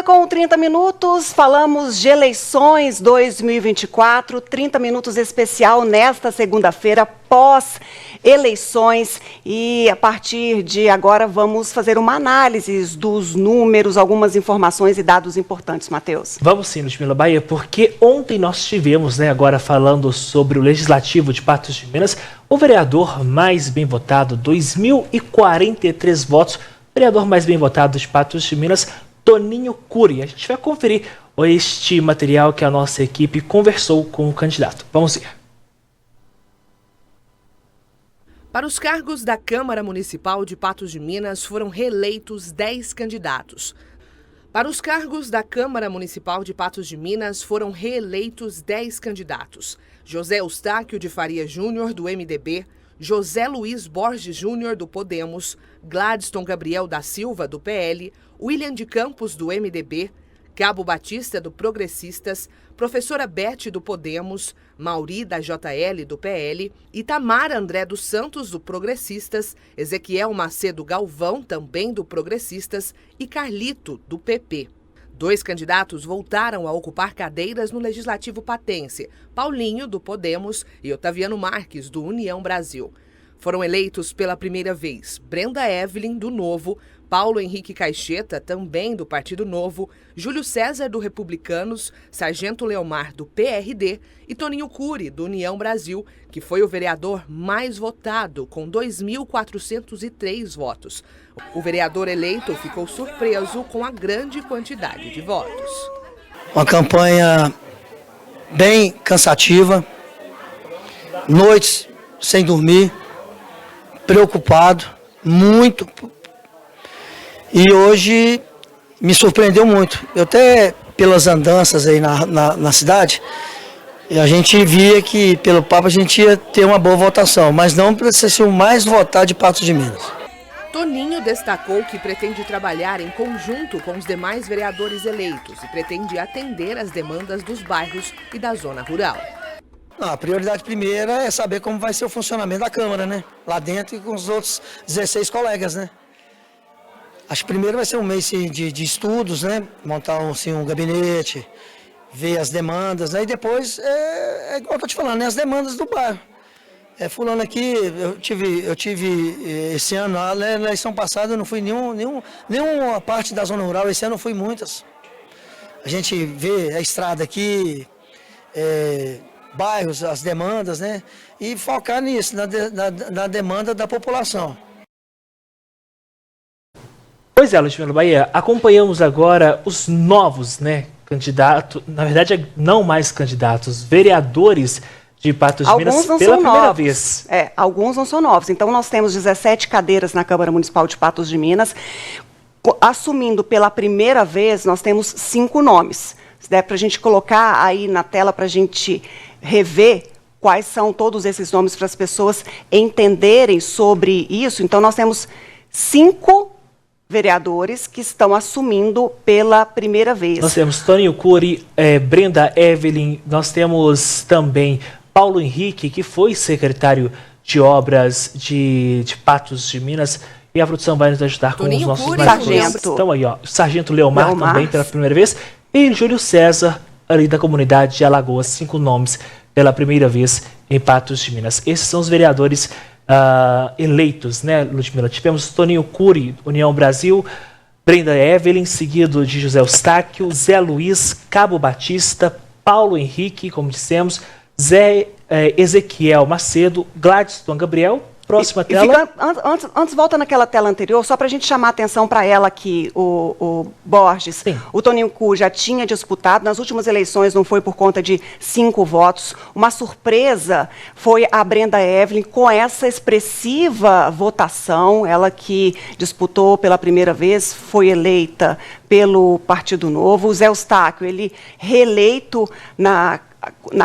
Com 30 minutos, falamos de eleições 2024, 30 minutos especial nesta segunda-feira, pós-eleições. E a partir de agora vamos fazer uma análise dos números, algumas informações e dados importantes, Matheus. Vamos sim, Ludmila Bahia, porque ontem nós tivemos, agora falando sobre o Legislativo de Patos de Minas, o vereador mais bem votado, 2.043 votos, vereador mais bem votado de Patos de Minas, Toninho Curi. A gente vai conferir este material que a nossa equipe conversou com o candidato. Vamos ver. Para os cargos da Câmara Municipal de Patos de Minas foram reeleitos 10 candidatos. Para os cargos da Câmara Municipal de Patos de Minas foram reeleitos 10 candidatos. José Eustáquio de Faria Júnior, do MDB, José Luiz Borges Júnior, do Podemos, Gladstone Gabriel da Silva, do PL, William de Campos, do MDB, Cabo Batista, do Progressistas, professora Bete, do Podemos, Mauri, da JL, do PL, Itamar André dos Santos, do Progressistas, Ezequiel Macedo Galvão, também do Progressistas, e Carlito, do PP. 2 candidatos voltaram a ocupar cadeiras no Legislativo patense, Paulinho, do Podemos, e Otaviano Marques, do União Brasil. Foram eleitos pela primeira vez Brenda Evelyn, do Novo, Paulo Henrique Caixeta, também do Partido Novo, Júlio César, do Republicanos, Sargento Leomar, do PRD, e Toninho Curi, do União Brasil, que foi o vereador mais votado, com 2.403 votos. O vereador eleito ficou surpreso com a grande quantidade de votos. Uma campanha bem cansativa, noites sem dormir, preocupado, muito. E hoje me surpreendeu muito. Eu até, pelas andanças aí na cidade, a gente via que pelo Papa a gente ia ter uma boa votação, mas não precisa ser o mais votado de Patos de Minas. Toninho destacou que pretende trabalhar em conjunto com os demais vereadores eleitos e pretende atender às demandas dos bairros e da zona rural. A prioridade primeira é saber como vai ser o funcionamento da Câmara, né? Lá dentro e com os outros 16 colegas, né? Acho que primeiro vai ser um mês de estudos, né? Montar um gabinete, ver as demandas, né? E depois, é igual eu estou te falando, né? As demandas do bairro. Fulano aqui, eu tive esse ano, na eleição passada eu não fui nenhuma parte da zona rural, esse ano eu fui muitas. A gente vê a estrada aqui, bairros, as demandas, né? E focar nisso, na demanda da população. Pois é, Ludmila Bahia, acompanhamos agora os novos, candidatos, na verdade não mais candidatos, vereadores de Patos de Minas pela primeira vez. Alguns não são novos. Então nós temos 17 cadeiras na Câmara Municipal de Patos de Minas. Assumindo pela primeira vez, nós temos 5 nomes. Se der para a gente colocar aí na tela para a gente rever quais são todos esses nomes para as pessoas entenderem sobre isso. Então nós temos 5 vereadores que estão assumindo pela primeira vez. Nós temos Toninho Curi, Brenda Evelyn, nós temos também Paulo Henrique, que foi secretário de obras de Patos de Minas, e a produção vai nos ajudar com os nossos sargentos. Então aí, o Sargento Leomar também pela primeira vez, e Júlio César, ali da comunidade de Alagoas, 5 nomes pela primeira vez em Patos de Minas. Esses são os vereadores eleitos, Ludmila? Tivemos Toninho Curi, União Brasil, Brenda Evelyn, seguido de José Eustáquio, Zé Luiz, Cabo Batista, Paulo Henrique, como dissemos, Ezequiel Macedo, Gladstone Gabriel. Próxima tela. Antes, volta naquela tela anterior, só para a gente chamar a atenção para ela aqui, o Borges. Sim. O Toninho Curi já tinha disputado, nas últimas eleições não foi por conta de 5 votos. Uma surpresa foi a Brenda Evelyn com essa expressiva votação, ela que disputou pela primeira vez, foi eleita pelo Partido Novo. O Zé Eustáquio, ele reeleito na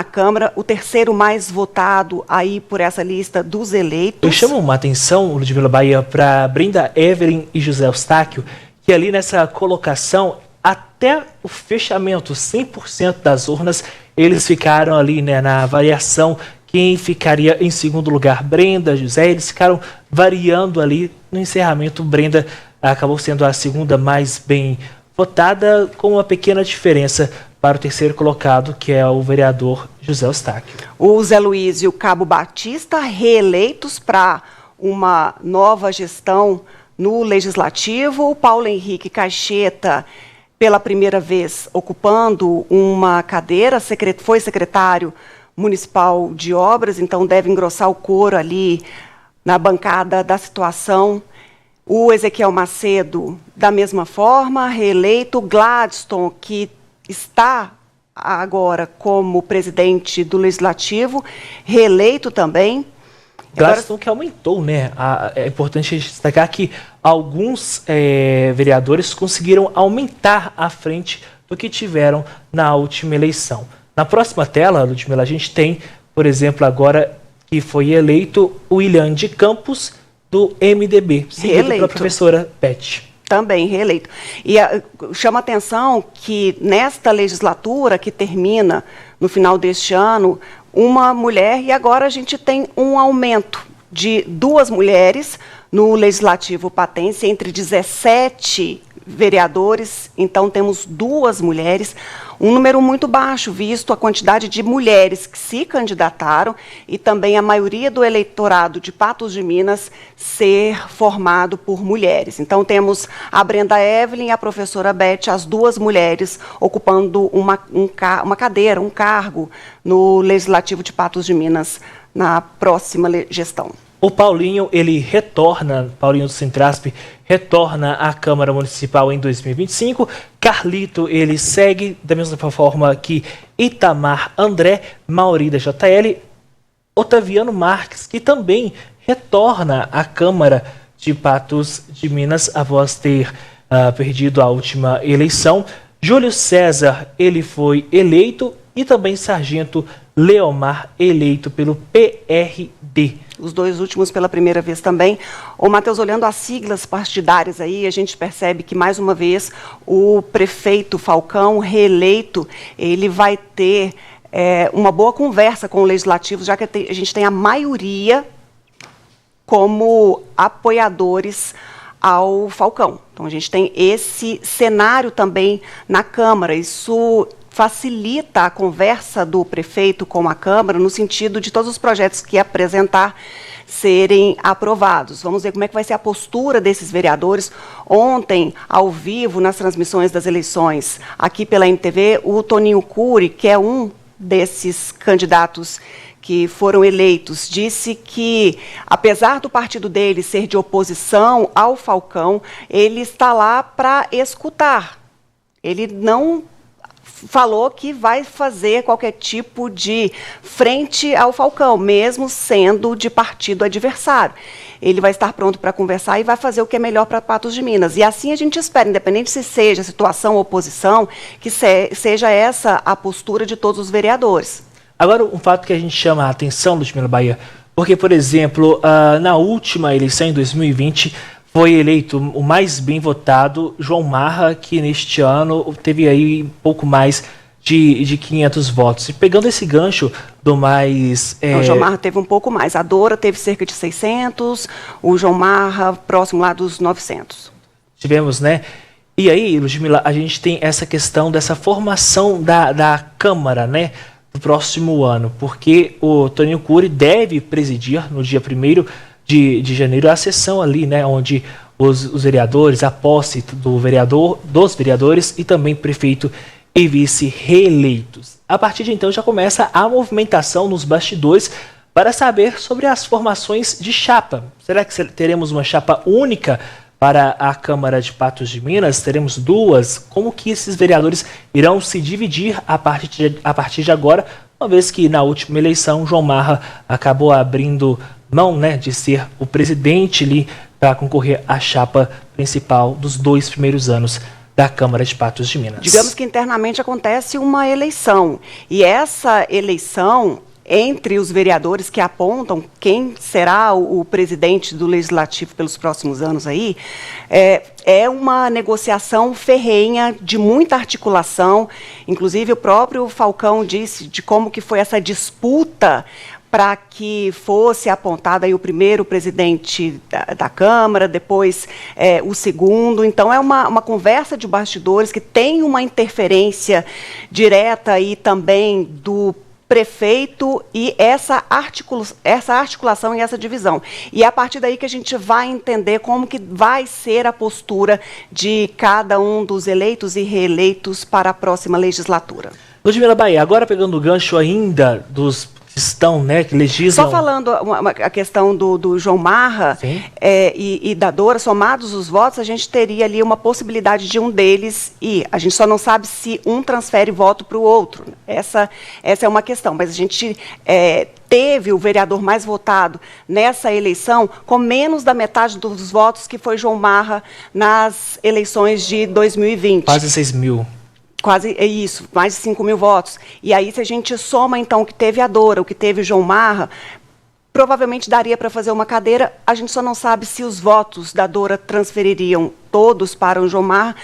Câmara, o terceiro mais votado aí por essa lista dos eleitos. Eu chamo uma atenção, Ludmila Bahia, para Brenda Evelyn e José Eustáquio, que ali nessa colocação, até o fechamento, 100% das urnas, eles ficaram ali na avaliação, quem ficaria em segundo lugar, Brenda, José, eles ficaram variando ali no encerramento. Brenda acabou sendo a segunda mais bem votada com uma pequena diferença para o terceiro colocado, que é o vereador José Eustáquio. O Zé Luiz e o Cabo Batista reeleitos para uma nova gestão no Legislativo. O Paulo Henrique Caixeta, pela primeira vez, ocupando uma cadeira, foi secretário municipal de obras, então deve engrossar o coro ali na bancada da situação. O Ezequiel Macedo, da mesma forma, reeleito. Gladstone, que está agora como presidente do Legislativo, reeleito também. Gladstone que aumentou, né? É importante destacar que alguns vereadores conseguiram aumentar a frente do que tiveram na última eleição. Na próxima tela, Ludmila, a gente tem, por exemplo, agora que foi eleito o William de Campos, do MDB, seguido pela professora Beth. Também reeleito. E chama atenção que nesta legislatura, que termina no final deste ano, uma mulher, e agora a gente tem um aumento de 2 mulheres no Legislativo Patense, entre 17 vereadores, então temos 2 mulheres, um número muito baixo, visto a quantidade de mulheres que se candidataram e também a maioria do eleitorado de Patos de Minas ser formado por mulheres. Então temos a Brenda Evelyn e a professora Beth, as 2 mulheres ocupando uma cadeira, um cargo no Legislativo de Patos de Minas na próxima gestão. O Paulinho, ele retorna, Paulinho do Centrasp, retorna à Câmara Municipal em 2025. Carlito, ele segue da mesma forma que Itamar André, Mauri da JL. Otaviano Marques, que também retorna à Câmara de Patos de Minas após ter perdido a última eleição. Júlio César, ele foi eleito, e também Sargento Leomar, eleito pelo PRD. Os 2 últimos pela primeira vez também. Ô, Matheus, olhando as siglas partidárias aí, a gente percebe que, mais uma vez, o prefeito Falcão, reeleito, ele vai ter uma boa conversa com o Legislativo, já que a gente tem a maioria como apoiadores ao Falcão. Então, a gente tem esse cenário também na Câmara. Isso facilita a conversa do prefeito com a Câmara, no sentido de todos os projetos que apresentar serem aprovados. Vamos ver como é que vai ser a postura desses vereadores. Ontem, ao vivo, nas transmissões das eleições, aqui pela MTV, o Toninho Cury, que é um desses candidatos que foram eleitos, disse que, apesar do partido dele ser de oposição ao Falcão, ele está lá para escutar. Ele não falou que vai fazer qualquer tipo de frente ao Falcão, mesmo sendo de partido adversário. Ele vai estar pronto para conversar e vai fazer o que é melhor para Patos de Minas. E assim a gente espera, independente se seja situação ou oposição, que seja essa a postura de todos os vereadores. Agora, um fato que a gente chama a atenção, Ludmila Bahia, porque, por exemplo, na última eleição, em 2020, foi eleito o mais bem votado João Marra, que neste ano teve aí um pouco mais de 500 votos. E pegando esse gancho do mais... O João Marra teve um pouco mais. A Dora teve cerca de 600, o João Marra próximo lá dos 900. Tivemos, né? E aí, Ludmila, a gente tem essa questão dessa formação da Câmara, né? Do próximo ano, porque o Toninho Cury deve presidir no dia 1º de janeiro a sessão ali, né, onde os vereadores, a posse dos vereadores e também prefeito e vice reeleitos. A partir de então já começa a movimentação nos bastidores para saber sobre as formações de chapa. Será que teremos uma chapa única para a Câmara de Patos de Minas? Teremos 2? Como que esses vereadores irão se dividir a partir de agora, uma vez que na última eleição João Marra acabou abrindo mão, né, de ser o presidente ali para concorrer à chapa principal dos 2 primeiros anos da Câmara de Patos de Minas. Digamos que internamente acontece uma eleição, e essa eleição entre os vereadores que apontam quem será o presidente do Legislativo pelos próximos anos aí, é uma negociação ferrenha, de muita articulação. Inclusive, o próprio Falcão disse de como que foi essa disputa para que fosse apontado aí o primeiro presidente da Câmara, depois o segundo. Então, é uma conversa de bastidores que tem uma interferência direta aí também do prefeito e essa articulação e essa divisão. E é a partir daí que a gente vai entender como que vai ser a postura de cada um dos eleitos e reeleitos para a próxima legislatura. Ludmila Bahia, agora pegando o gancho ainda dos que estão, né, que legislam... Só falando a questão do João Marra e da Dora, somados os votos, a gente teria ali uma possibilidade de um deles ir. A gente só não sabe se um transfere voto para o outro. Essa é uma questão, mas a gente teve o vereador mais votado nessa eleição com menos da metade dos votos que foi João Marra nas eleições de 2020. Quase 6 mil. Quase isso, mais de 5 mil votos. E aí, se a gente soma, então, o que teve a Dora, o que teve o João Marra, provavelmente daria para fazer uma cadeira. A gente só não sabe se os votos da Dora transfeririam todos para o João Marra,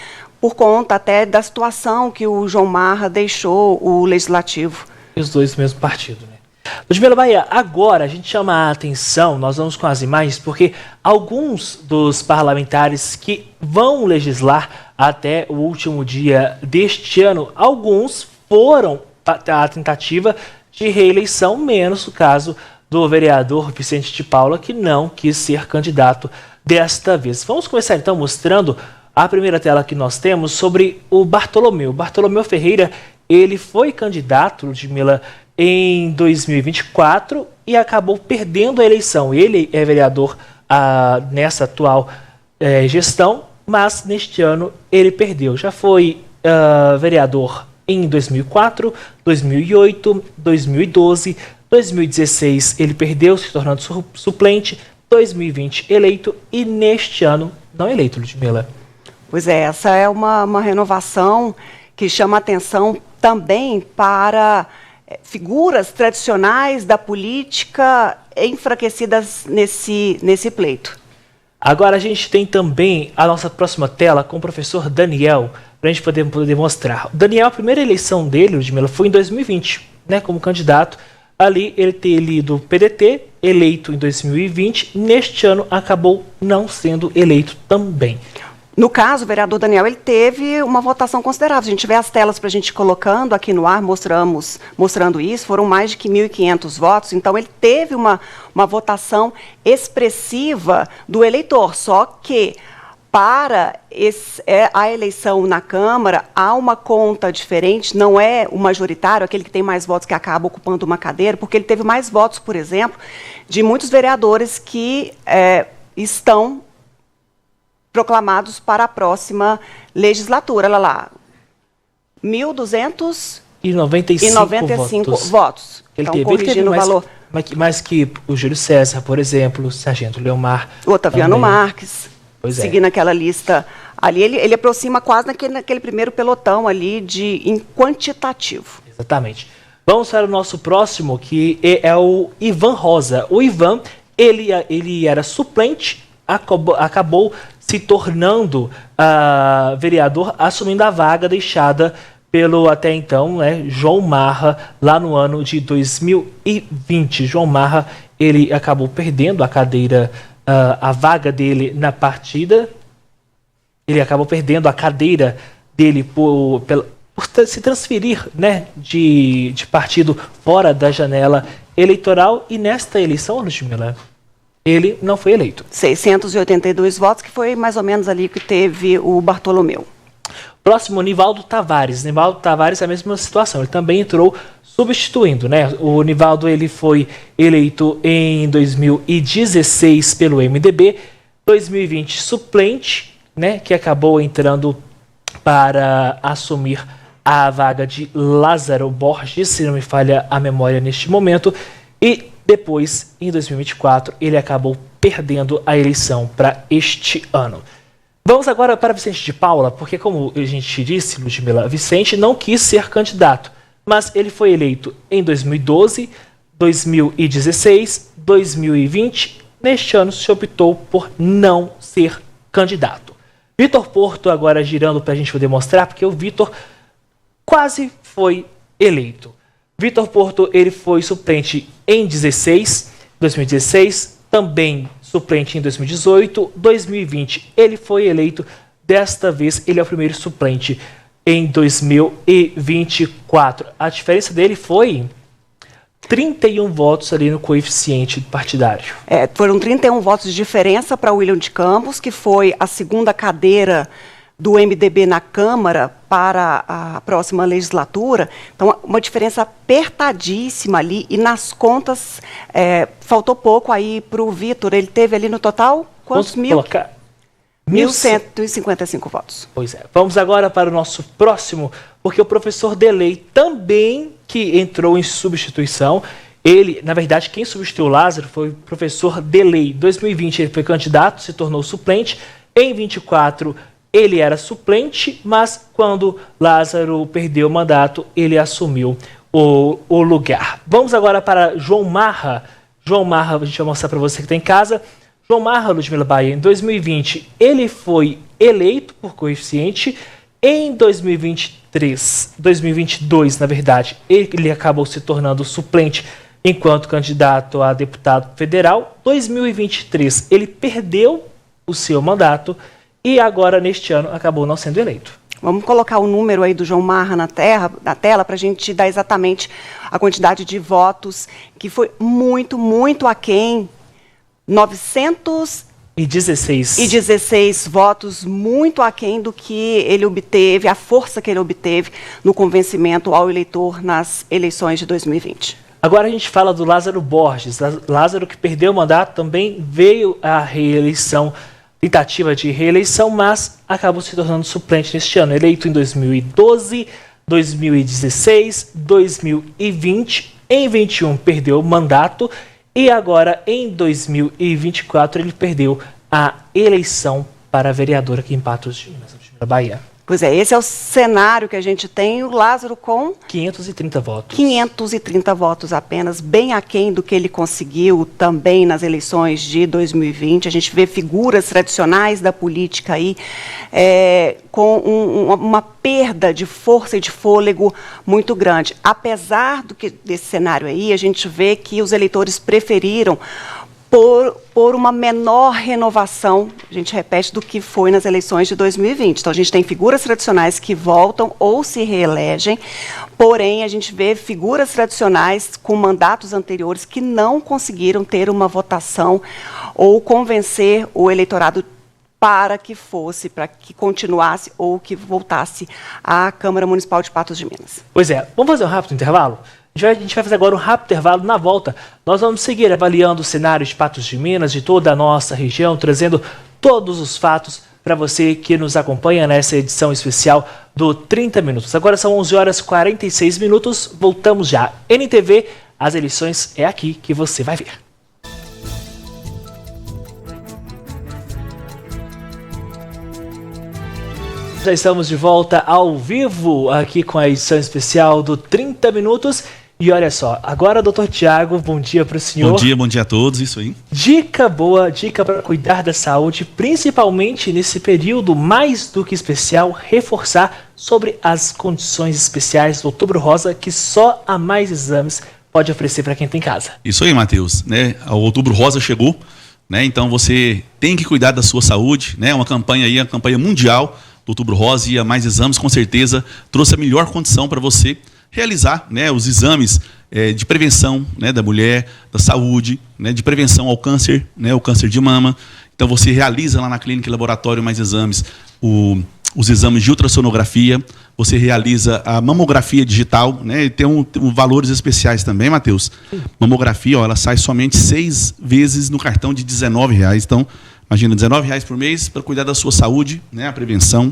por conta até da situação que o João Marra deixou o Legislativo. E os dois do mesmo partido, né? Ludmila Bahia, agora a gente chama a atenção, nós vamos com as imagens, porque alguns dos parlamentares que vão legislar até o último dia deste ano, alguns foram à tentativa de reeleição, menos o caso do vereador Vicente de Paula, que não quis ser candidato desta vez. Vamos começar então mostrando a primeira tela que nós temos sobre o Bartolomeu. Bartolomeu Ferreira, ele foi candidato, Ludmila, em 2024 e acabou perdendo a eleição. Ele é vereador nessa atual gestão, mas neste ano ele perdeu. Já foi vereador em 2004, 2008, 2012, 2016 ele perdeu, se tornando suplente, 2020 eleito e neste ano não eleito, Ludmila. Pois é, essa é uma renovação que chama atenção também para figuras tradicionais da política enfraquecidas nesse pleito. Agora a gente tem também a nossa próxima tela com o professor Daniel, para a gente poder mostrar. O Daniel, a primeira eleição dele, Ludmila, foi em 2020, né, como candidato. Ali ele teve do PDT, eleito em 2020, neste ano acabou não sendo eleito também. No caso, o vereador Daniel, ele teve uma votação considerável. A gente vê as telas para a gente colocando aqui no ar, mostrando isso, foram mais de 1.500 votos, então ele teve uma votação expressiva do eleitor, só que para a eleição na Câmara, há uma conta diferente, não é o majoritário, aquele que tem mais votos que acaba ocupando uma cadeira, porque ele teve mais votos, por exemplo, de muitos vereadores que estão proclamados para a próxima legislatura. Olha lá, 1.295 votos. Ele então, corrigindo o valor. Mais que o Júlio César, por exemplo, o Sargento Leomar. O Otaviano Marques, seguindo é. aquela lista. Ali ele aproxima quase naquele primeiro pelotão ali em quantitativo. Exatamente. Vamos para o nosso próximo, que é o Ivan Rosa. O Ivan, ele era suplente, acabou se tornando vereador, assumindo a vaga deixada pelo até então, né, João Marra, lá no ano de 2020. João Marra, ele acabou perdendo a cadeira, a vaga dele na partida. Ele acabou perdendo a cadeira dele por se transferir, né, de partido fora da janela eleitoral. E nesta eleição, Ludmila, ele não foi eleito. 682 votos, que foi mais ou menos ali que teve o Bartolomeu. Próximo, Nivaldo Tavares. Nivaldo Tavares é a mesma situação. Ele também entrou substituindo, né? O Nivaldo, ele foi eleito em 2016 pelo MDB, 2020 suplente, né? Que acabou entrando para assumir a vaga de Lázaro Borges, se não me falha a memória neste momento, e depois, em 2024, ele acabou perdendo a eleição para este ano. Vamos agora para Vicente de Paula, porque como a gente disse, Ludmila, Vicente não quis ser candidato, mas ele foi eleito em 2012, 2016, 2020. Neste ano se optou por não ser candidato. Vitor Porto agora girando para a gente poder mostrar, porque o Vitor quase foi eleito. Vitor Porto, ele foi suplente em 2016, também suplente em 2018, 2020 ele foi eleito, desta vez ele é o primeiro suplente em 2024. A diferença dele foi 31 votos ali no coeficiente partidário. Foram 31 votos de diferença para William de Campos, que foi a segunda cadeira do MDB na Câmara para a próxima legislatura. Então, uma diferença apertadíssima ali, e nas contas faltou pouco aí para o Vitor. Ele teve ali no total quantos mil? 1.155 votos. Pois é. Vamos agora para o nosso próximo, porque o professor Delei também, que entrou em substituição, ele, na verdade, quem substituiu o Lázaro foi o professor Delei. Em 2020 ele foi candidato, se tornou suplente. Em 2024 ele era suplente, mas quando Lázaro perdeu o mandato, ele assumiu o lugar. Vamos agora para João Marra. João Marra, a gente vai mostrar para você que está em casa. João Marra, Ludmila Bahia, em 2020, ele foi eleito por coeficiente. Em 2022, na verdade, ele acabou se tornando suplente enquanto candidato a deputado federal. 2023, ele perdeu o seu mandato e agora, neste ano, acabou não sendo eleito. Vamos colocar o número aí do João Marra na tela para a gente dar exatamente a quantidade de votos, que foi muito, muito aquém. 916 votos, muito aquém do que ele obteve, a força que ele obteve no convencimento ao eleitor nas eleições de 2020. Agora a gente fala do Lázaro Borges. Lázaro, que perdeu o mandato, também veio à reeleição, tentativa de reeleição, mas acabou se tornando suplente neste ano. Eleito em 2012, 2016, 2020, em 2021 perdeu o mandato e agora em 2024 ele perdeu a eleição para vereador aqui em Patos de Minas, na Bahia. Pois é, esse é o cenário que a gente tem, o Lázaro com 530 votos. 530 votos apenas, bem aquém do que ele conseguiu também nas eleições de 2020. A gente vê figuras tradicionais da política aí com uma perda de força e de fôlego muito grande. Apesar desse cenário aí, a gente vê que os eleitores preferiram por uma menor renovação, a gente repete, do que foi nas eleições de 2020. Então, a gente tem figuras tradicionais que voltam ou se reelegem, porém, a gente vê figuras tradicionais com mandatos anteriores que não conseguiram ter uma votação ou convencer o eleitorado para que continuasse ou que voltasse à Câmara Municipal de Patos de Minas. Pois é, vamos fazer um rápido intervalo? A gente vai fazer agora um rápido intervalo. Na volta, nós vamos seguir avaliando o cenário de Patos de Minas, de toda a nossa região, trazendo todos os fatos para você que nos acompanha nessa edição especial do 30 Minutos. Agora são 11h46, voltamos já. NTV, as eleições é aqui que você vai ver. Já estamos de volta ao vivo aqui com a edição especial do 30 Minutos. E olha só, agora, doutor Tiago, bom dia para o senhor. Bom dia a todos, isso aí. Dica boa, dica para cuidar da saúde, principalmente nesse período mais do que especial, reforçar sobre as condições especiais do Outubro Rosa, que só a Mais Exames pode oferecer para quem tem em casa. Isso aí, Matheus, né? O Outubro Rosa chegou, né? Então você tem que cuidar da sua saúde, né? Uma campanha aí, a campanha mundial do Outubro Rosa, e a Mais Exames com certeza trouxe a melhor condição para você realizar, né, os exames de prevenção, né, da mulher, da saúde, né, de prevenção ao câncer, né, o câncer de mama. Então você realiza lá na clínica e laboratório Mais Exames os exames de ultrassonografia, você realiza a mamografia digital, né, e tem valores especiais também, Matheus. Mamografia, ela sai somente 6 vezes no cartão de R$19. Então, imagina, R$19 por mês para cuidar da sua saúde, né, a prevenção.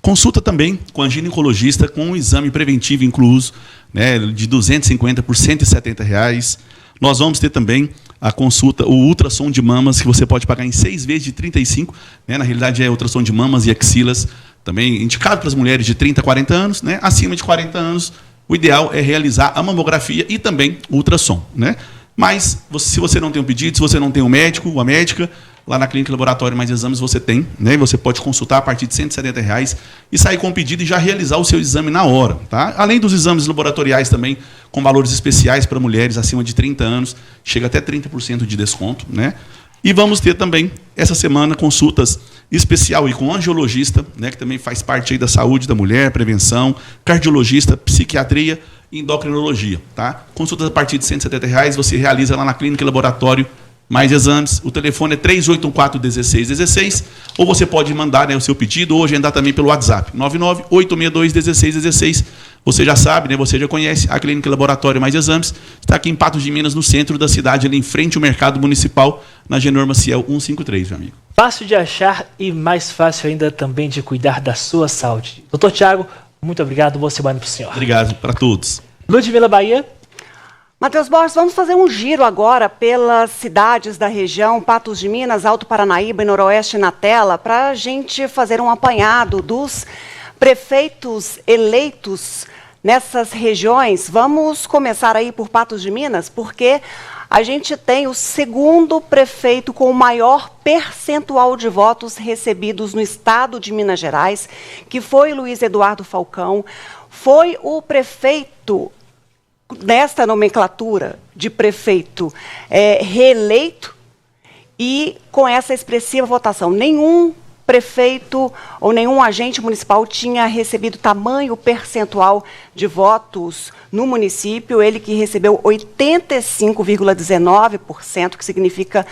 Consulta também com a ginecologista com um exame preventivo incluso, né, de R$250 por R$170. Nós vamos ter também a consulta, o ultrassom de mamas, que você pode pagar em 6 vezes de R$35. Né, na realidade é ultrassom de mamas e axilas, também indicado para as mulheres de 30 a 40 anos. Né, acima de 40 anos, o ideal é realizar a mamografia e também o ultrassom. Né? Mas, se você não tem um pedido, se você não tem um médico ou a médica, lá na Clínica Laboratório Mais Exames você tem, né? Você pode consultar a partir de R$170 e sair com o pedido e já realizar o seu exame na hora, tá? Além dos exames laboratoriais também, com valores especiais para mulheres acima de 30 anos, chega até 30% de desconto, né? E vamos ter também, essa semana, consultas especial com angiologista, né, que também faz parte aí da saúde da mulher, prevenção, cardiologista, psiquiatria e endocrinologia. Tá? Consultas a partir de R$170, você realiza lá na Clínica e Laboratório Mais Exames. O telefone é 3814-1616, ou você pode mandar, né, o seu pedido ou agendar também pelo WhatsApp, 99862-1616. Você já sabe, né, você já conhece a Clínica e Laboratório Mais Exames, está aqui em Patos de Minas, no centro da cidade, ali em frente ao Mercado Municipal, na Genor Maciel 153, meu amigo. Fácil de achar e mais fácil ainda também de cuidar da sua saúde. Doutor Tiago, muito obrigado, boa semana para o senhor. Obrigado para todos. Ludmila Bahia. Matheus Borges, vamos fazer um giro agora pelas cidades da região, Patos de Minas, Alto Paranaíba e Noroeste na tela, para a gente fazer um apanhado dos prefeitos eleitos nessas regiões. Vamos começar aí por Patos de Minas, porque a gente tem o segundo prefeito com o maior percentual de votos recebidos no estado de Minas Gerais, que foi Luiz Eduardo Falcão. Foi o prefeito, nesta nomenclatura de prefeito reeleito, e com essa expressiva votação. Nenhum prefeito ou nenhum agente municipal tinha recebido tamanho percentual de votos no município. Ele que recebeu 85,19%, que significa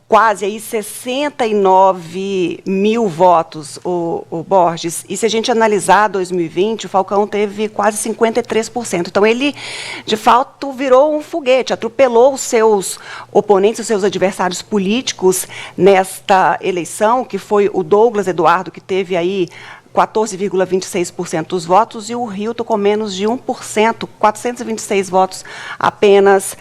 quase aí 69 mil votos, o Borges. E se a gente analisar 2020, o Falcão teve quase 53%. Então, ele, de fato, virou um foguete, atropelou os seus oponentes, os seus adversários políticos nesta eleição, que foi o Douglas Eduardo, que teve aí 14,26% dos votos, e o Hilton com menos de 1%, 426 votos apenas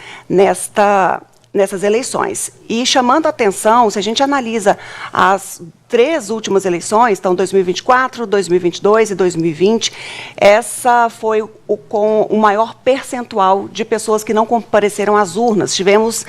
nessas eleições. E chamando a atenção, se a gente analisa as 3 últimas eleições, então 2024, 2022 e 2020, essa foi com o maior percentual de pessoas que não compareceram às urnas. Tivemos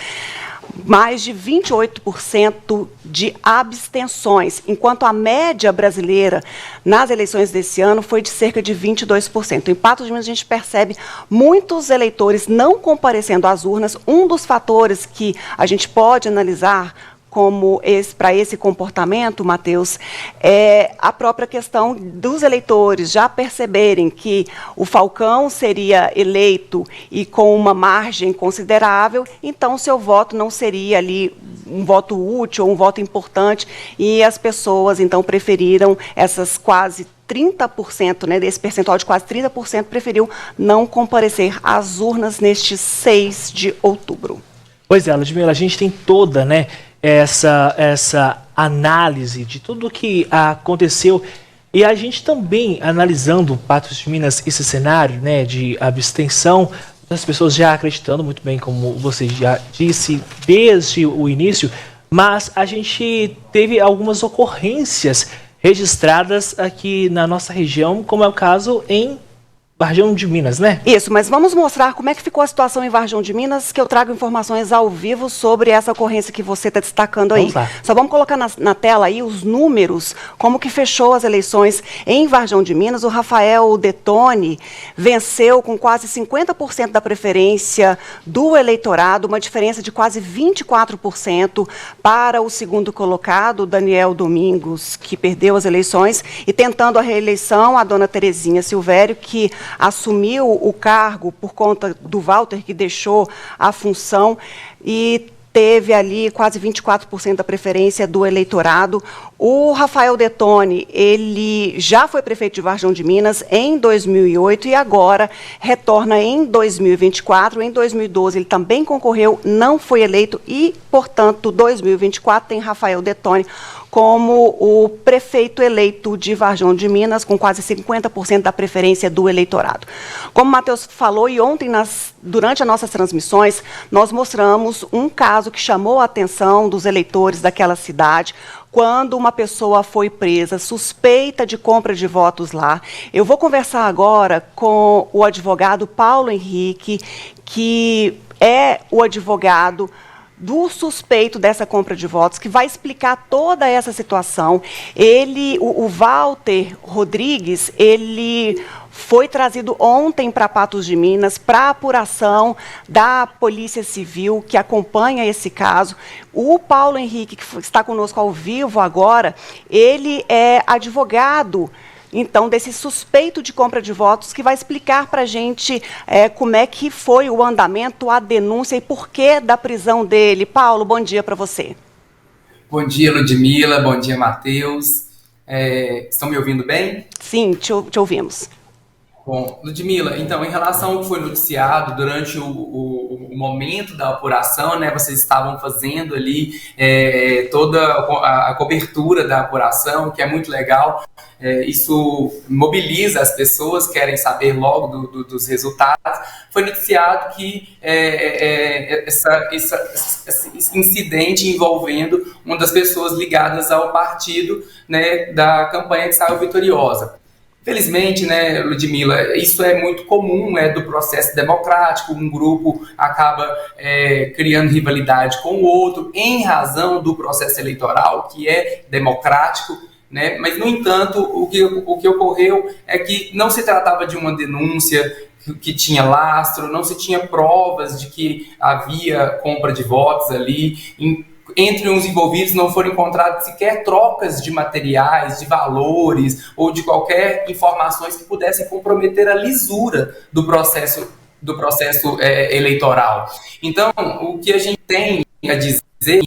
mais de 28% de abstenções, enquanto a média brasileira nas eleições desse ano foi de cerca de 22%. Em Patos de Minas, a gente percebe muitos eleitores não comparecendo às urnas. Um dos fatores que a gente pode analisar para esse comportamento, Matheus, é a própria questão dos eleitores já perceberem que o Falcão seria eleito e com uma margem considerável, então seu voto não seria ali um voto útil ou um voto importante, e as pessoas então preferiram essas quase 30%, né, desse percentual de quase 30%, preferiu não comparecer às urnas neste 6 de outubro. Pois é, Ludmila, a gente tem toda, né, essa análise de tudo o que aconteceu, e a gente também, analisando Patos de Minas, esse cenário, né, de abstenção, as pessoas já acreditando muito bem, como você já disse, desde o início, mas a gente teve algumas ocorrências registradas aqui na nossa região, como é o caso em Varjão de Minas, né? Isso, mas vamos mostrar como é que ficou a situação em Varjão de Minas, que eu trago informações ao vivo sobre essa ocorrência que você está destacando aí. Só vamos colocar na tela aí os números, como que fechou as eleições em Varjão de Minas. O Rafael Detoni venceu com quase 50% da preferência do eleitorado, uma diferença de quase 24% para o segundo colocado, Daniel Domingos, que perdeu as eleições, e tentando a reeleição, a dona Terezinha Silvério, que assumiu o cargo por conta do Walter, que deixou a função, e teve ali quase 24% da preferência do eleitorado. O Rafael Detoni, ele já foi prefeito de Varjão de Minas em 2008 e agora retorna em 2024. Em 2012 ele também concorreu, não foi eleito e, portanto, 2024 tem Rafael Detoni como o prefeito eleito de Varjão de Minas, com quase 50% da preferência do eleitorado. Como o Matheus falou, e ontem, durante as nossas transmissões, nós mostramos um caso que chamou a atenção dos eleitores daquela cidade, quando uma pessoa foi presa, suspeita de compra de votos lá. Eu vou conversar agora com o advogado Paulo Henrique, que é o advogado do suspeito dessa compra de votos, que vai explicar toda essa situação. O Walter Rodrigues, ele foi trazido ontem para Patos de Minas para apuração da Polícia Civil, que acompanha esse caso. O Paulo Henrique, que está conosco ao vivo agora, ele é advogado, então, desse suspeito de compra de votos, que vai explicar para a gente como é que foi o andamento, a denúncia e porquê da prisão dele. Paulo, bom dia para você. Bom dia, Ludmila. Bom dia, Matheus. Estão me ouvindo bem? Sim, te ouvimos. Bom, Ludmila, então, em relação ao que foi noticiado durante o momento da apuração, né, vocês estavam fazendo ali toda a cobertura da apuração, que é muito legal. Isso mobiliza as pessoas, querem saber logo dos resultados. Foi noticiado que esse incidente envolvendo uma das pessoas ligadas ao partido, né, da campanha que saiu vitoriosa. Felizmente, né, Ludmila, isso é muito comum do processo democrático, um grupo acaba criando rivalidade com o outro em razão do processo eleitoral, que é democrático, né? Mas, no entanto, o que ocorreu é que não se tratava de uma denúncia que tinha lastro, não se tinha provas de que havia compra de votos ali. Entre os envolvidos não foram encontradas sequer trocas de materiais, de valores ou de qualquer informações que pudessem comprometer a lisura do processo eleitoral. Então, o que a gente tem a dizer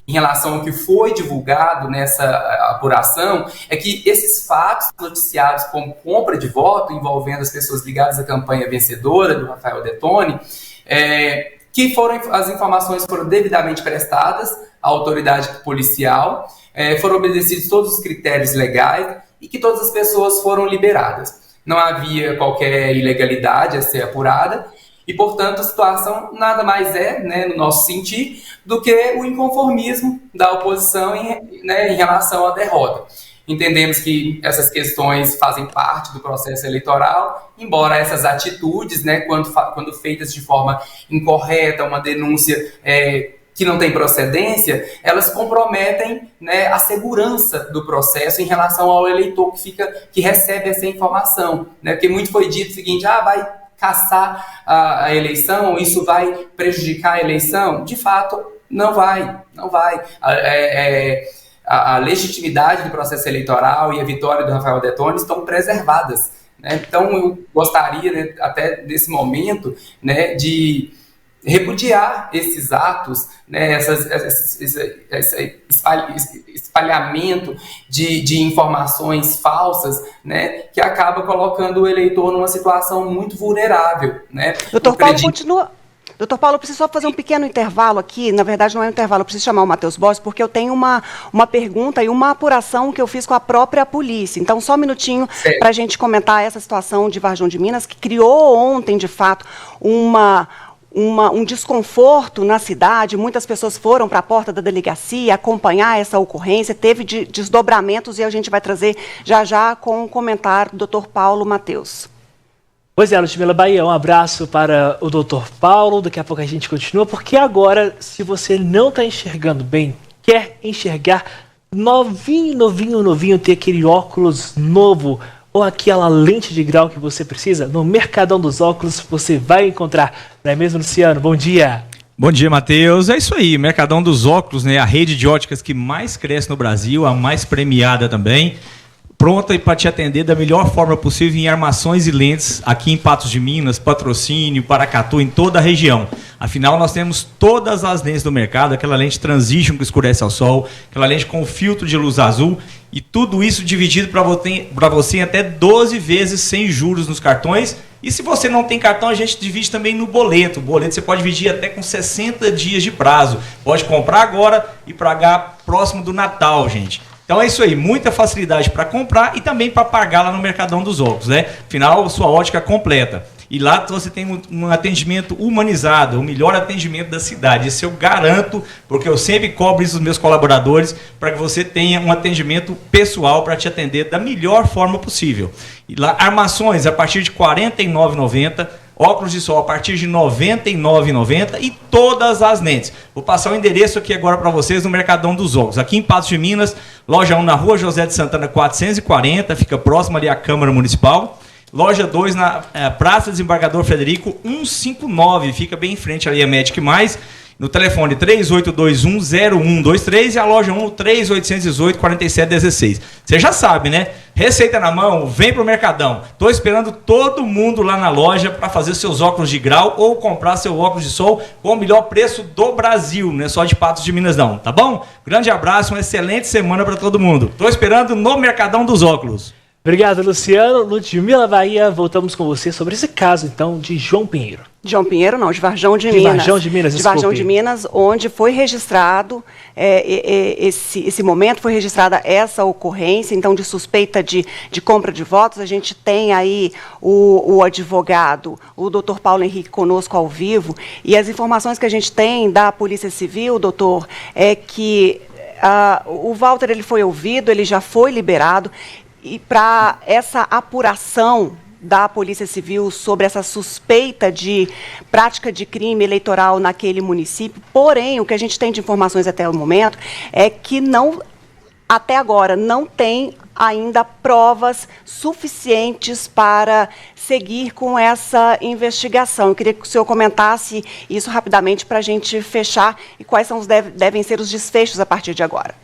em relação ao que foi divulgado nessa apuração é que esses fatos noticiados como compra de voto envolvendo as pessoas ligadas à campanha vencedora do Rafael Dettoni, as informações foram devidamente prestadas à autoridade policial, foram obedecidos todos os critérios legais e que todas as pessoas foram liberadas. Não havia qualquer ilegalidade a ser apurada e, portanto, a situação nada mais no nosso sentir, do que o inconformismo da oposição em relação à derrota. Entendemos que essas questões fazem parte do processo eleitoral, embora essas atitudes, quando feitas de forma incorreta, uma denúncia que não tem procedência, elas comprometem a segurança do processo em relação ao eleitor que recebe essa informação. Porque muito foi dito o seguinte, vai caçar a eleição, isso vai prejudicar a eleição. De fato, não vai. A legitimidade do processo eleitoral e a vitória do Rafael Dettoni estão preservadas. Então, eu gostaria, até nesse momento, de repudiar esses atos, esse espalhamento de informações falsas, que acaba colocando o eleitor numa situação muito vulnerável. Doutor Paulo, continua. Doutor Paulo, eu preciso só fazer um pequeno intervalo aqui. Na verdade, não é um intervalo, eu preciso chamar o Matheus Bossi, porque eu tenho uma pergunta e uma apuração que eu fiz com a própria polícia. Então, só um minutinho para a gente comentar essa situação de Varjão de Minas, que criou ontem, de fato, um desconforto na cidade. Muitas pessoas foram para a porta da delegacia acompanhar essa ocorrência, teve desdobramentos, e a gente vai trazer já com o comentário do doutor Paulo Matheus. Pois é, Ludmila Bahia, um abraço para o doutor Paulo. Daqui a pouco a gente continua, porque agora, se você não está enxergando bem, quer enxergar novinho, ter aquele óculos novo ou aquela lente de grau que você precisa, no Mercadão dos Óculos você vai encontrar. Não é mesmo, Luciano? Bom dia. Bom dia, Matheus. É isso aí, Mercadão dos Óculos, a rede de óticas que mais cresce no Brasil, a mais premiada também. Pronta para te atender da melhor forma possível em armações e lentes aqui em Patos de Minas, Patrocínio, Paracatu, em toda a região. Afinal, nós temos todas as lentes do mercado, aquela lente Transition que escurece ao sol, aquela lente com filtro de luz azul, e tudo isso dividido para você em até 12 vezes sem juros nos cartões. E se você não tem cartão, a gente divide também no boleto. O boleto você pode dividir até com 60 dias de prazo. Pode comprar agora e pagar próximo do Natal, gente. Então é isso aí, muita facilidade para comprar e também para pagar lá no Mercadão dos Óculos, Afinal, sua ótica completa. E lá você tem um atendimento humanizado, o melhor atendimento da cidade. Isso eu garanto, porque eu sempre cobro isso dos meus colaboradores, para que você tenha um atendimento pessoal para te atender da melhor forma possível. E lá, armações a partir de R$ 49,90, óculos de sol a partir de R$ 99,90 e todas as lentes. Vou passar o endereço aqui agora para vocês no Mercadão dos Óculos. Aqui em Patos de Minas, loja 1 na Rua José de Santana 440, fica próximo ali à Câmara Municipal. Loja 2 na Praça Desembargador Frederico 159, fica bem em frente ali a Magic Mais. No telefone 3821-0123 e a loja 1 3818-4716. Você já sabe, né? Receita na mão, vem pro Mercadão. Tô esperando todo mundo lá na loja para fazer seus óculos de grau ou comprar seu óculos de sol com o melhor preço do Brasil, não é só de Patos de Minas não, tá bom? Grande abraço, uma excelente semana para todo mundo. Tô esperando no Mercadão dos Óculos. Obrigado, Luciano. Ludmila Bahia, voltamos com você sobre esse caso, então, de João Pinheiro. João Pinheiro, não, de Varjão de Minas. Varjão de Minas, desculpe. De Varjão de Minas, onde foi registrado, esse momento, foi registrada essa ocorrência, então, de suspeita de compra de votos. A gente tem aí o advogado, o doutor Paulo Henrique, conosco ao vivo, e as informações que a gente tem da Polícia Civil, doutor, é que o Walter ele foi ouvido, ele já foi liberado. E para essa apuração da Polícia Civil sobre essa suspeita de prática de crime eleitoral naquele município, porém, o que a gente tem de informações até o momento é que até agora, não tem ainda provas suficientes para seguir com essa investigação. Eu queria que o senhor comentasse isso rapidamente para a gente fechar e quais devem ser os desfechos a partir de agora.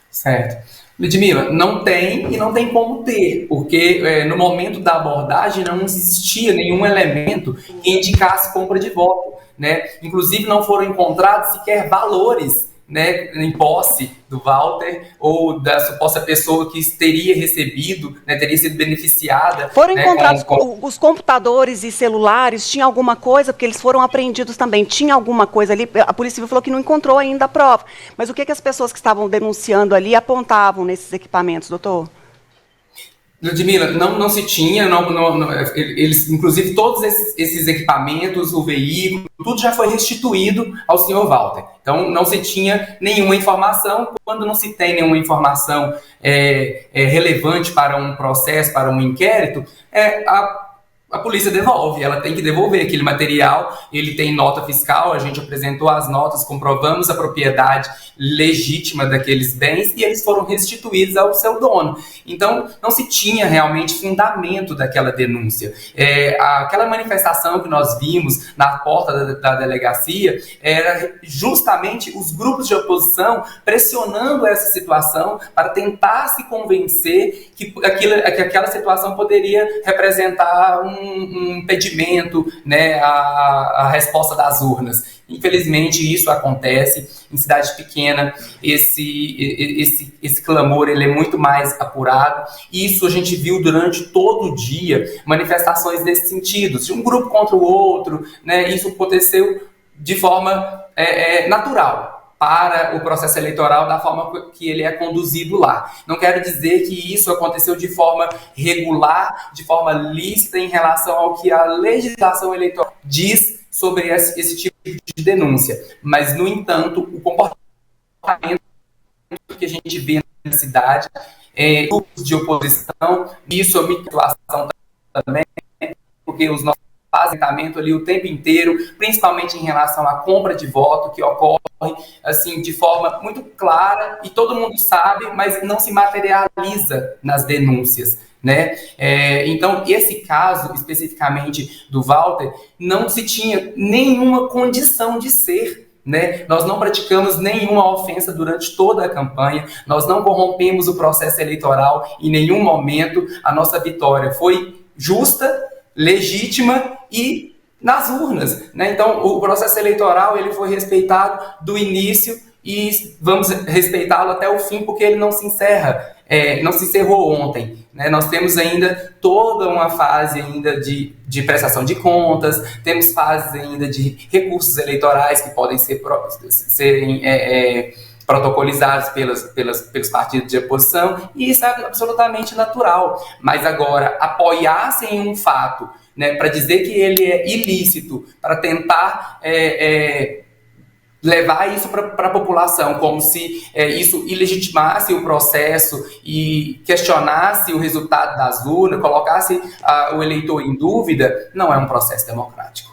Certo. Ludmila, não tem e não tem como ter, porque no momento da abordagem não existia nenhum elemento que indicasse compra de voto, né? Inclusive não foram encontrados sequer valores, né, em posse do Walter ou da suposta pessoa que teria recebido, né, teria sido beneficiada. Foram encontrados os computadores e celulares, tinha alguma coisa, porque eles foram apreendidos também, tinha alguma coisa ali, a Polícia Civil falou que não encontrou ainda a prova, mas o que as pessoas que estavam denunciando ali apontavam nesses equipamentos, doutor? Ludmila, não se tinha, eles, inclusive todos esses equipamentos, o veículo, tudo já foi restituído ao senhor Walter. Então não se tinha nenhuma informação. Quando não se tem nenhuma informação relevante para um processo, para um inquérito, a polícia devolve, ela tem que devolver aquele material, ele tem nota fiscal, a gente apresentou as notas, comprovamos a propriedade legítima daqueles bens e eles foram restituídos ao seu dono. Então, não se tinha realmente fundamento daquela denúncia. Aquela manifestação que nós vimos na porta da delegacia era justamente os grupos de oposição pressionando essa situação para tentar se convencer que aquela situação poderia representar um impedimento, né, à resposta das urnas. Infelizmente, isso acontece em cidade pequena. Esse clamor ele é muito mais apurado. Isso a gente viu durante todo o dia, manifestações desse sentido. De um grupo contra o outro, né, isso aconteceu de forma natural para o processo eleitoral da forma que ele é conduzido lá. Não quero dizer que isso aconteceu de forma regular, de forma lícita em relação ao que a legislação eleitoral diz sobre esse tipo de denúncia. Mas, no entanto, o comportamento que a gente vê na cidade, grupos de oposição, isso é uma situação também, porque os nossos apresentamento ali o tempo inteiro, principalmente em relação à compra de voto, que ocorre assim, de forma muito clara, e todo mundo sabe, mas não se materializa nas denúncias, né? Então, esse caso, especificamente do Walter, não se tinha nenhuma condição de ser, né? Nós não praticamos nenhuma ofensa durante toda a campanha, nós não corrompemos o processo eleitoral em nenhum momento, a nossa vitória foi justa, legítima e nas urnas, né? Então, o processo eleitoral ele foi respeitado do início e vamos respeitá-lo até o fim, porque ele não se encerra, não se encerrou ontem, né? Nós temos ainda toda uma fase ainda de prestação de contas, temos fases ainda de recursos eleitorais que podem serem protocolizados pelos partidos de oposição, e isso é absolutamente natural. Mas agora, apoiar-se em um fato, né, para dizer que ele é ilícito, para tentar levar isso para a população, como se isso ilegitimasse o processo e questionasse o resultado das urnas, colocasse o eleitor em dúvida, não é um processo democrático.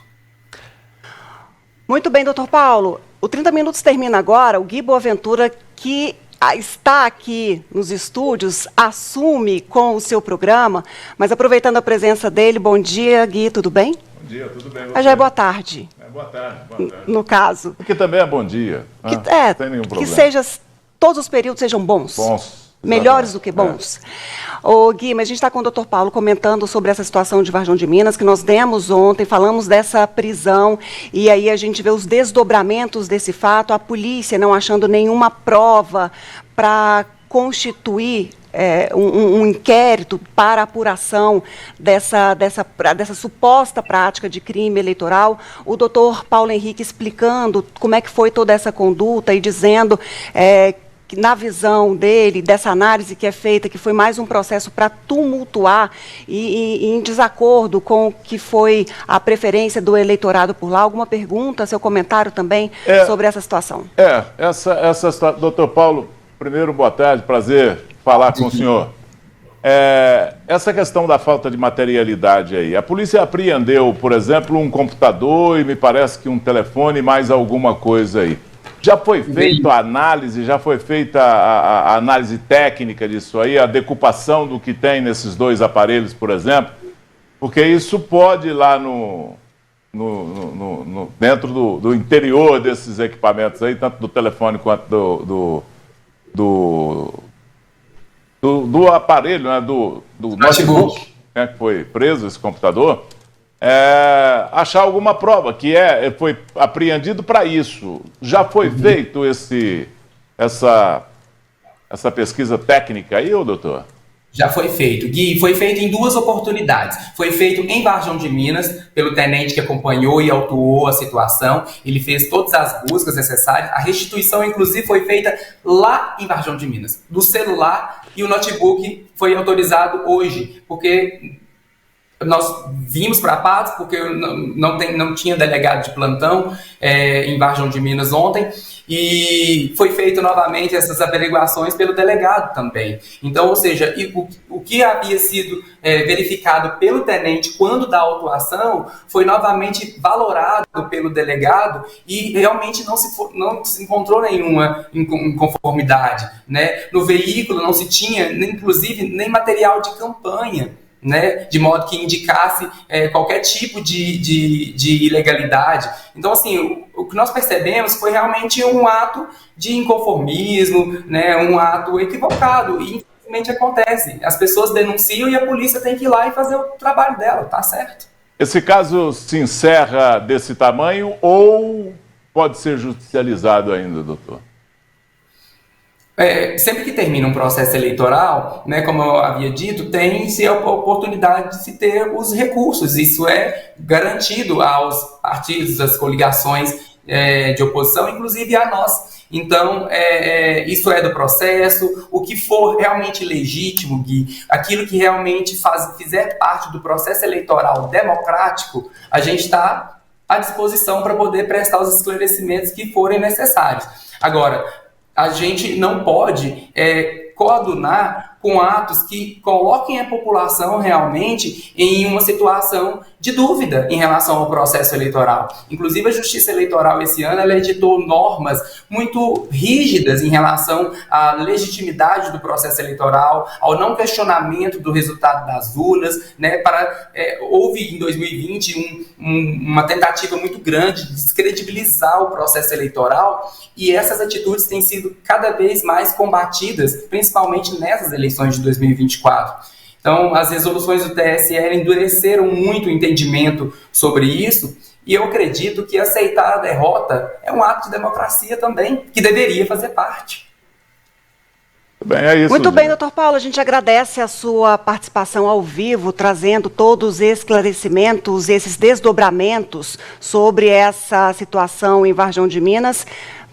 Muito bem, doutor Paulo. O 30 Minutos termina agora. O Gui Boaventura, que está aqui nos estúdios, assume com o seu programa, mas aproveitando a presença dele, bom dia, Gui, tudo bem? Bom dia, tudo bem? Já é boa tarde. Boa tarde. No caso. Porque também é bom dia. Não tem nenhum problema. Que todos os períodos sejam bons. Melhores do que bons. Ô, Gui, mas a gente está com o doutor Paulo comentando sobre essa situação de Varjão de Minas, que nós demos ontem, falamos dessa prisão, e aí a gente vê os desdobramentos desse fato, a polícia não achando nenhuma prova para constituir um inquérito para apuração dessa suposta prática de crime eleitoral. O doutor Paulo Henrique explicando como é que foi toda essa conduta e dizendo que, na visão dele, dessa análise que é feita, que foi mais um processo para tumultuar e em desacordo com o que foi a preferência do eleitorado por lá. Alguma pergunta, seu comentário também sobre essa situação? Essa situação. Doutor Paulo, primeiro, boa tarde, prazer falar com o senhor. Essa questão da falta de materialidade aí. A polícia apreendeu, por exemplo, um computador e me parece que um telefone e mais alguma coisa aí. Já foi feita a análise, já foi feita a análise técnica disso aí, a decupação do que tem nesses dois aparelhos, por exemplo? Porque isso pode ir lá dentro do interior desses equipamentos aí, tanto do telefone quanto do aparelho, né, do notebook, né, que foi preso esse computador, achar alguma prova que foi apreendido para isso. Já foi feito essa pesquisa técnica aí, doutor? Já foi feito, Gui, foi feito em 2 oportunidades. Foi feito em Varjão de Minas, pelo tenente que acompanhou e autuou a situação. Ele fez todas as buscas necessárias. A restituição, inclusive, foi feita lá em Varjão de Minas. Do celular, e o notebook foi autorizado hoje, porque nós vimos para Patos, porque não tinha delegado de plantão em Varjão de Minas ontem, e foi feito novamente essas averiguações pelo delegado também. Então, ou seja, o que havia sido verificado pelo tenente quando da autuação foi novamente valorado pelo delegado e realmente não se encontrou nenhuma inconformidade, né? No veículo não se tinha, inclusive, nem material de campanha, né, de modo que indicasse qualquer tipo de ilegalidade. Então, assim, o que nós percebemos foi realmente um ato de inconformismo, né, um ato equivocado, e infelizmente acontece. As pessoas denunciam e a polícia tem que ir lá e fazer o trabalho dela, tá certo? Esse caso se encerra desse tamanho ou pode ser judicializado ainda, doutor? Sempre que termina um processo eleitoral, né, como eu havia dito, tem-se a oportunidade de se ter os recursos. Isso é garantido aos partidos, às coligações de oposição, inclusive a nós. Então, isso é do processo. O que for realmente legítimo, Gui, aquilo que realmente fizer parte do processo eleitoral democrático, a gente está à disposição para poder prestar os esclarecimentos que forem necessários. Agora, a gente não pode coadunar com atos que coloquem a população realmente em uma situação de dúvida em relação ao processo eleitoral. Inclusive, a Justiça Eleitoral esse ano ela editou normas muito rígidas em relação à legitimidade do processo eleitoral, ao não questionamento do resultado das urnas, né? Houve em 2020 uma tentativa muito grande de descredibilizar o processo eleitoral, e essas atitudes têm sido cada vez mais combatidas, principalmente nessas eleições de 2024. Então, as resoluções do TSE endureceram muito o entendimento sobre isso, e eu acredito que aceitar a derrota é um ato de democracia também, que deveria fazer parte. Muito bem, doutor Paulo, a gente agradece a sua participação ao vivo, trazendo todos os esclarecimentos, esses desdobramentos sobre essa situação em Varjão de Minas.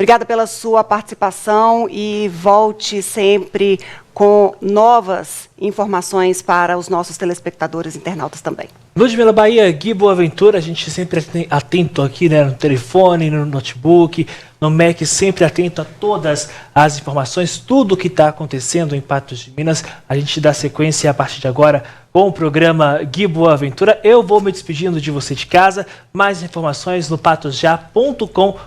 Obrigada pela sua participação e volte sempre com novas informações para os nossos telespectadores e internautas também. Ludmila Bahia, Gui Boaventura, a gente sempre atento aqui, né, no telefone, no notebook, no Mac, sempre atento a todas as informações, tudo o que está acontecendo em Patos de Minas. A gente dá sequência a partir de agora com o programa Gui Boaventura. Eu vou me despedindo de você de casa. Mais informações no patosja.com.br.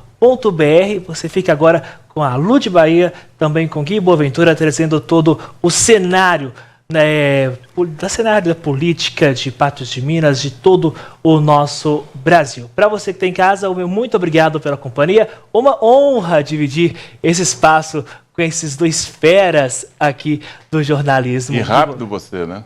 Você fica agora com a Lud Bahia, também com Gui Boaventura, trazendo todo o cenário, né, da política de Patos de Minas, de todo o nosso Brasil. Para você que está em casa, o meu muito obrigado pela companhia. Uma honra dividir esse espaço com esses dois feras aqui do jornalismo. E rápido você, né?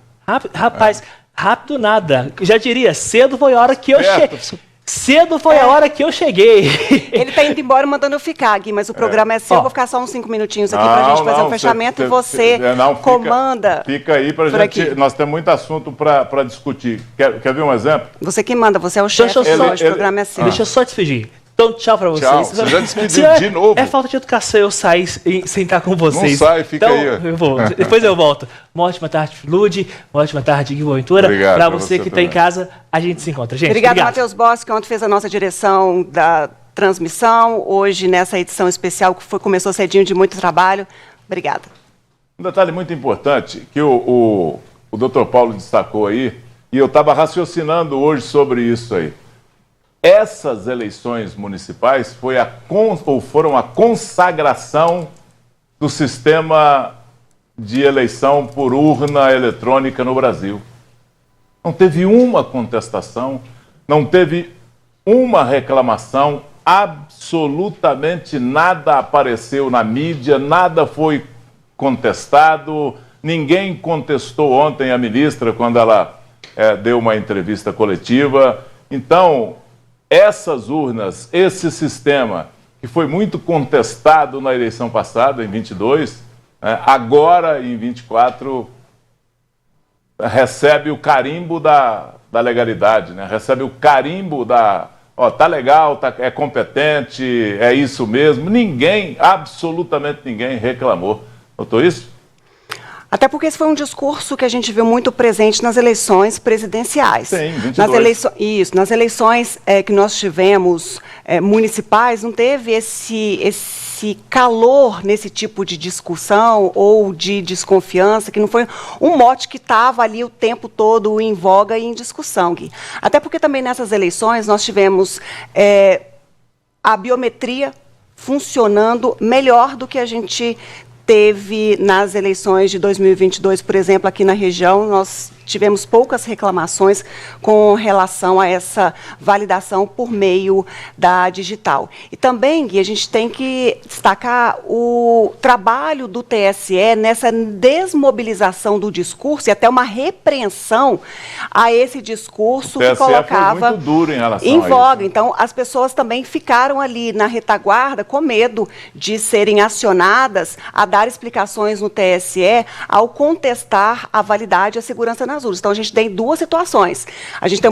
Rapaz, rápido nada. Já diria, cedo foi a hora que eu cheguei. Cedo foi a hora que eu cheguei. Ele está indo embora mandando eu ficar, Gui, mas o programa é seu. Eu vou ficar só uns 5 minutinhos aqui para a gente fazer um fechamento e você comanda. Fica aí para a gente. Aqui. Nós temos muito assunto para discutir. Quer ver um exemplo? Você que manda, você é o chefe hoje, o programa é seu. Deixa eu só despedir. Então, tchau pra vocês. Tchau, você já despediu de novo. É falta de educação eu sair e sentar com vocês. Não sai, fica então, aí. Eu vou. Depois eu volto. Uma ótima tarde, Lud. Uma ótima tarde, Gui Boaventura. Obrigado. Pra você que está em casa, a gente se encontra. Gente, obrigado. Matheus Bossi, que ontem fez a nossa direção da transmissão. Hoje, nessa edição especial, que começou cedinho de muito trabalho. Obrigada. Um detalhe muito importante que o Dr. Paulo destacou aí, e eu estava raciocinando hoje sobre isso aí. Essas eleições municipais foram a consagração do sistema de eleição por urna eletrônica no Brasil. Não teve uma contestação, não teve uma reclamação, absolutamente nada apareceu na mídia, nada foi contestado, ninguém contestou ontem a ministra quando ela deu uma entrevista coletiva. Então, essas urnas, esse sistema, que foi muito contestado na eleição passada, em 22, agora, em 24, recebe o carimbo da legalidade, né? Recebe o carimbo tá legal, é competente, é isso mesmo. Ninguém, absolutamente ninguém reclamou. Notou isso? Até porque esse foi um discurso que a gente viu muito presente nas eleições presidenciais. Sim, 22. Nas eleições que nós tivemos municipais, não teve esse calor nesse tipo de discussão ou de desconfiança, que não foi um mote que estava ali o tempo todo em voga e em discussão, Gui. Até porque também nessas eleições nós tivemos a biometria funcionando melhor do que a gente teve nas eleições de 2022, por exemplo, aqui na região, nós tivemos poucas reclamações com relação a essa validação por meio da digital. E também, Gui, a gente tem que destacar o trabalho do TSE nessa desmobilização do discurso e até uma repreensão a esse discurso que colocava foi muito duro em relação em voga. a isso. Então, as pessoas também ficaram ali na retaguarda com medo de serem acionadas a dar explicações no TSE ao contestar a validade e a segurança nas urnas. Então, a gente tem duas situações. A gente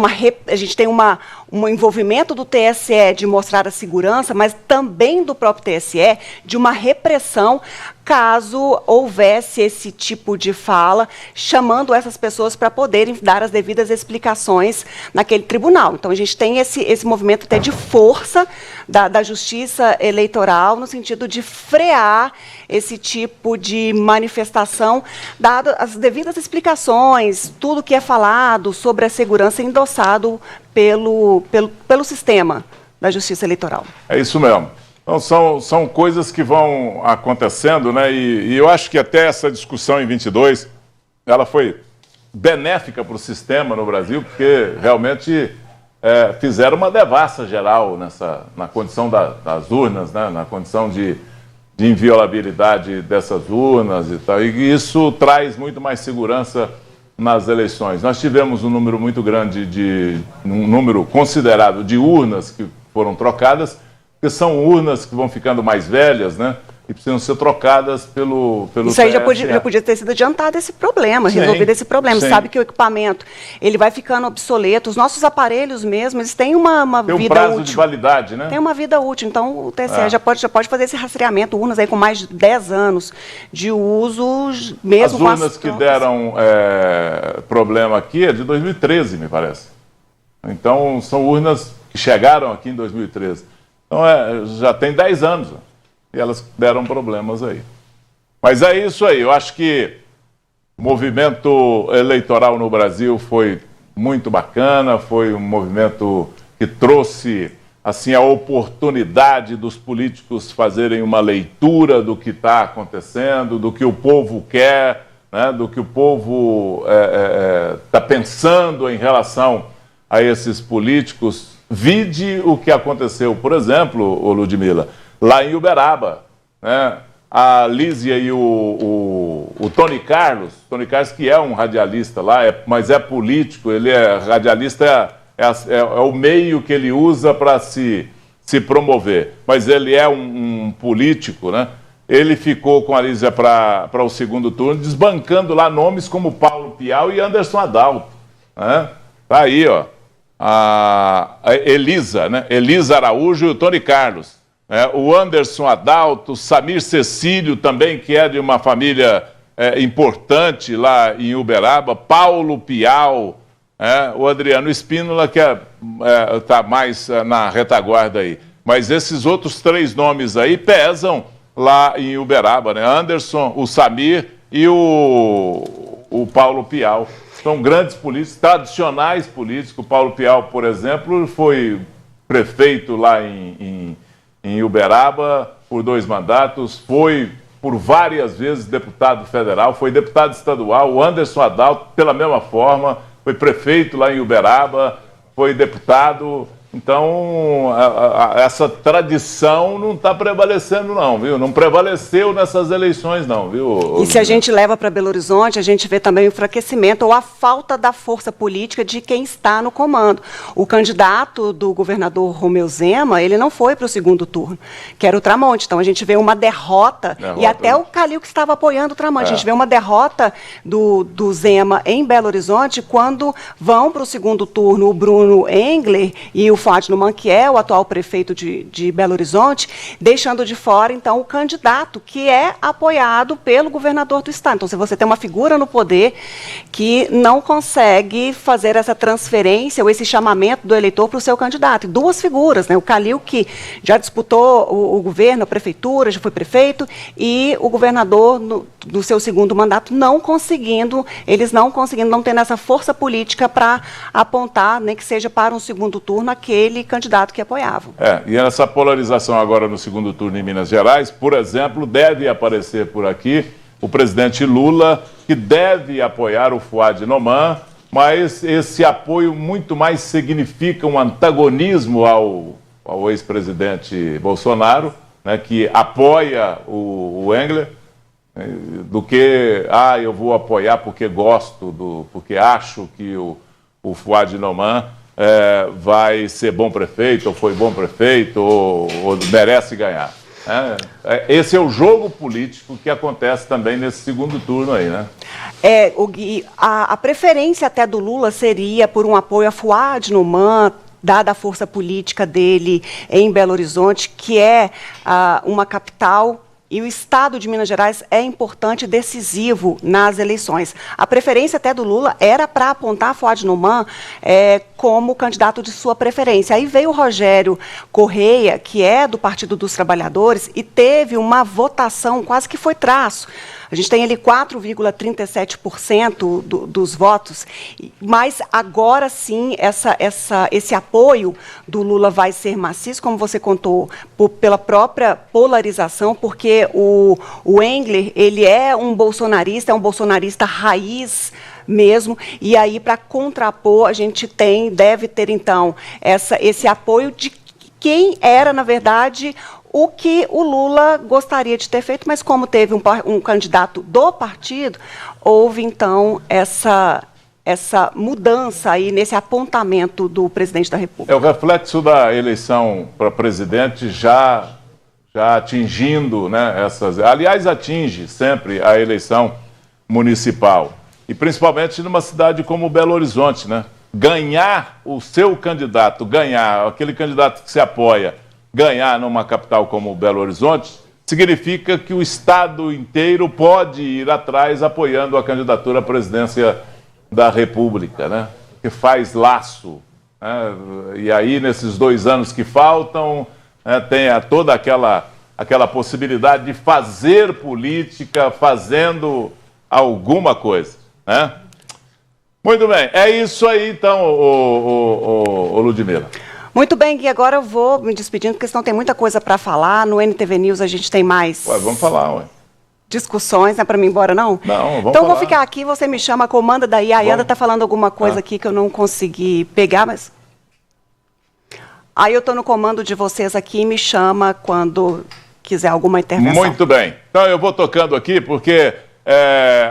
tem um envolvimento do TSE de mostrar a segurança, mas também do próprio TSE de uma repressão caso houvesse esse tipo de fala, chamando essas pessoas para poderem dar as devidas explicações naquele tribunal. Então, a gente tem esse movimento até de força da justiça eleitoral, no sentido de frear esse tipo de manifestação, dado as devidas explicações, tudo que é falado sobre a segurança endossado pelo sistema da justiça eleitoral. É isso mesmo. Então, são coisas que vão acontecendo, né? E eu acho que até essa discussão em 22, ela foi benéfica para o sistema no Brasil, porque realmente fizeram uma devassa geral na condição das urnas, né? Na condição de inviolabilidade dessas urnas e tal. E isso traz muito mais segurança nas eleições. Nós tivemos um número muito grande, um número considerável de urnas que foram trocadas, porque são urnas que vão ficando mais velhas, né? e precisam ser trocadas pelo Isso aí já podia ter sido adiantado esse problema, resolvido esse problema. Você sabe que o equipamento ele vai ficando obsoleto. Os nossos aparelhos mesmo, eles têm uma vida útil. Tem um prazo de validade, né? Tem uma vida útil. Então, o TSE já pode fazer esse rastreamento. Urnas aí com mais de 10 anos de uso, mesmo as urnas que deram problema aqui é de 2013, me parece. Então, são urnas que chegaram aqui em 2013. Então, já tem 10 anos. E elas deram problemas aí. Mas é isso aí. Eu acho que o movimento eleitoral no Brasil foi muito bacana, foi um movimento que trouxe assim a oportunidade dos políticos fazerem uma leitura do que está acontecendo, do que o povo quer, né, do que o povo está pensando em relação a esses políticos. Vide o que aconteceu, por exemplo, Ludmila, lá em Uberaba, né? A Lísia e o Tony Carlos que é um radialista lá, mas é político, ele é radialista, é o meio que ele usa para se promover, mas ele é um político, né? Ele ficou com a Lísia para o segundo turno, desbancando lá nomes como Paulo Pial e Anderson Adalto, né? Tá aí, ó, a Elisa, né? Elisa Araújo e o Tony Carlos. O Anderson Adalto, Samir Cecílio também, que é de uma família importante lá em Uberaba, Paulo Pial, o Adriano Espínola, que está mais na retaguarda aí. Mas esses outros 3 nomes aí pesam lá em Uberaba, né? Anderson, o Samir e o Paulo Pial. São grandes políticos, tradicionais políticos. O Paulo Pial, por exemplo, foi prefeito lá em Uberaba por 2 mandatos, foi por várias vezes deputado federal, foi deputado estadual. O Anderson Adalto, pela mesma forma, foi prefeito lá em Uberaba, foi deputado. Então, essa tradição não está prevalecendo não, viu? Não prevaleceu nessas eleições não, viu? E se a gente leva para Belo Horizonte, a gente vê também o enfraquecimento ou a falta da força política de quem está no comando. O candidato do governador Romeu Zema, ele não foi para o segundo turno, que era o Tramonte. Então, a gente vê uma derrota e até o Calil que estava apoiando o Tramonte. A gente vê uma derrota do Zema em Belo Horizonte quando vão para o segundo turno o Bruno Engler e o Fuad Numan, que é o atual prefeito de Belo Horizonte, deixando de fora, então, o candidato que é apoiado pelo governador do estado. Então, se você tem uma figura no poder que não consegue fazer essa transferência ou esse chamamento do eleitor para o seu candidato. E 2 figuras, né? O Calil, que já disputou o governo, a prefeitura, já foi prefeito, e o governador, no seu segundo mandato, não conseguindo, não tendo essa força política para apontar, nem que seja para um segundo turno, aquele candidato que apoiava. E essa polarização agora no segundo turno em Minas Gerais, por exemplo, deve aparecer por aqui o presidente Lula, que deve apoiar o Fuad Numan, mas esse apoio muito mais significa um antagonismo ao ex-presidente Bolsonaro, né, que apoia o Engler, do que, eu vou apoiar porque gosto, porque acho que o Fuad Numan vai ser bom prefeito, ou foi bom prefeito, ou merece ganhar. Esse é o jogo político que acontece também nesse segundo turno aí, né? A preferência até do Lula seria por um apoio a Fuad Numan, dada a força política dele em Belo Horizonte, que é uma capital. E o estado de Minas Gerais é importante e decisivo nas eleições. A preferência até do Lula era para apontar Fuad Numan como candidato de sua preferência. Aí veio o Rogério Correia, que é do Partido dos Trabalhadores, e teve uma votação, quase que foi traço. A gente tem ali 4,37% dos votos, mas agora sim esse apoio do Lula vai ser maciço, como você contou, pela própria polarização, porque o Engler, ele é um bolsonarista raiz mesmo, e aí para contrapor a gente deve ter então esse apoio de quem era, na verdade, o que o Lula gostaria de ter feito, mas como teve um candidato do partido, houve então essa mudança aí nesse apontamento do presidente da República. O reflexo da eleição para presidente já já atingindo, né, essas... Aliás, atinge sempre a eleição municipal. E principalmente numa cidade como Belo Horizonte, né? Ganhar o seu candidato, ganhar, aquele candidato que se apoia, ganhar numa capital como Belo Horizonte, significa que o Estado inteiro pode ir atrás apoiando a candidatura à presidência da República, né? Que faz laço, né? E aí, nesses 2 anos que faltam, né, tem toda aquela possibilidade de fazer política fazendo alguma coisa, né? Muito bem, é isso aí então, o Ludmila. Muito bem, Gui, agora eu vou me despedindo, porque senão tem muita coisa para falar. No NTV News a gente tem mais... Ué, vamos falar, ué. Discussões, não é para mim ir embora, não? Não, vamos então falar. Eu vou ficar aqui, você me chama, comanda daí. A Yanda está falando alguma coisa aqui que eu não consegui pegar, mas... Aí eu estou no comando de vocês aqui, me chama quando quiser alguma intervenção. Muito bem. Então eu vou tocando aqui, porque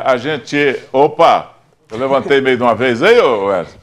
a gente... Opa! Eu levantei meio de uma vez aí, ô Wesley?